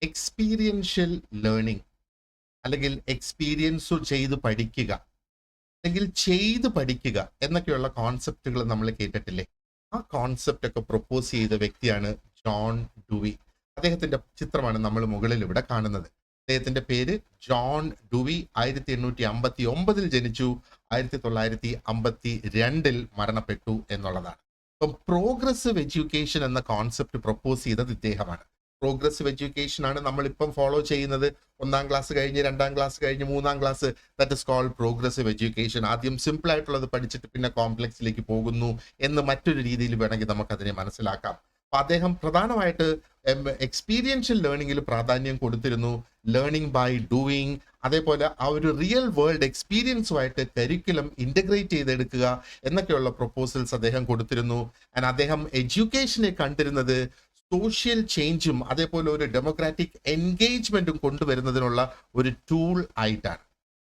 Experiential learning അല്ലെങ്കിൽ experience ചെയ്ത് പഠിക്കുക അല്ലെങ്കിൽ ചെയ്ത് പഠിക്കുക എന്നൊക്കെയുള്ള കോൺസെപ്റ്റുകൾ നമ്മൾ കേട്ടിട്ടില്ലേ? ആ കോൺസെപ്റ്റ് ഒക്കെ പ്രൊപ്പോസ് ചെയ്ത വ്യക്തിയാണ് ജോൺ ഡുവി. അദ്ദേഹത്തിന്റെ ചിത്രമാണ് നമ്മൾ മുകളിൽ ഇവിടെ കാണുന്നത്. അദ്ദേഹത്തിന്റെ പേര് ജോൺ ഡുവി. 1859 ജനിച്ചു, 1952 മരണപ്പെട്ടു എന്നുള്ളതാണ്. അപ്പം പ്രോഗ്രസീവ് എഡ്യൂക്കേഷൻ എന്ന കോൺസെപ്റ്റ് പ്രൊപ്പോസ് ചെയ്തത് ഇദ്ദേഹമാണ്. പ്രോഗ്രസീവ് എഡ്യൂക്കേഷൻ ആണ് നമ്മളിപ്പം ഫോളോ ചെയ്യുന്നത്. 1-ാം ക്ലാസ് കഴിഞ്ഞ് 2-ാം ക്ലാസ് കഴിഞ്ഞ് 3-ാം class, that is called progressive education. ആദ്യം സിമ്പിൾ ആയിട്ടുള്ളത് പഠിച്ചിട്ട് പിന്നെ കോംപ്ലക്സിലേക്ക് പോകുന്നു എന്ന് മറ്റൊരു രീതിയിൽ വേണമെങ്കിൽ നമുക്കതിനെ മനസ്സിലാക്കാം. അപ്പൊ അദ്ദേഹം പ്രധാനമായിട്ട് എക്സ്പീരിയൻഷ്യൽ ലേണിംഗിൽ പ്രാധാന്യം കൊടുത്തിരുന്നു. ലേണിംഗ് ബൈ ഡൂയിങ്, അതേപോലെ ആ ഒരു റിയൽ വേൾഡ് എക്സ്പീരിയൻസുമായിട്ട് കരിക്കുലം ഇന്റഗ്രേറ്റ് ചെയ്തെടുക്കുക എന്നൊക്കെയുള്ള പ്രൊപ്പോസൽസ് അദ്ദേഹം കൊടുത്തിരുന്നു. ആൻഡ് അദ്ദേഹം എഡ്യൂക്കേഷനെ കണ്ടിരുന്നത് സോഷ്യൽ ചേഞ്ചും അതേപോലെ ഒരു ഡെമോക്രാറ്റിക് എൻഗേജ്മെന്റും കൊണ്ടുവരുന്നതിനുള്ള ഒരു ടൂൾ ആയിട്ടാണ്.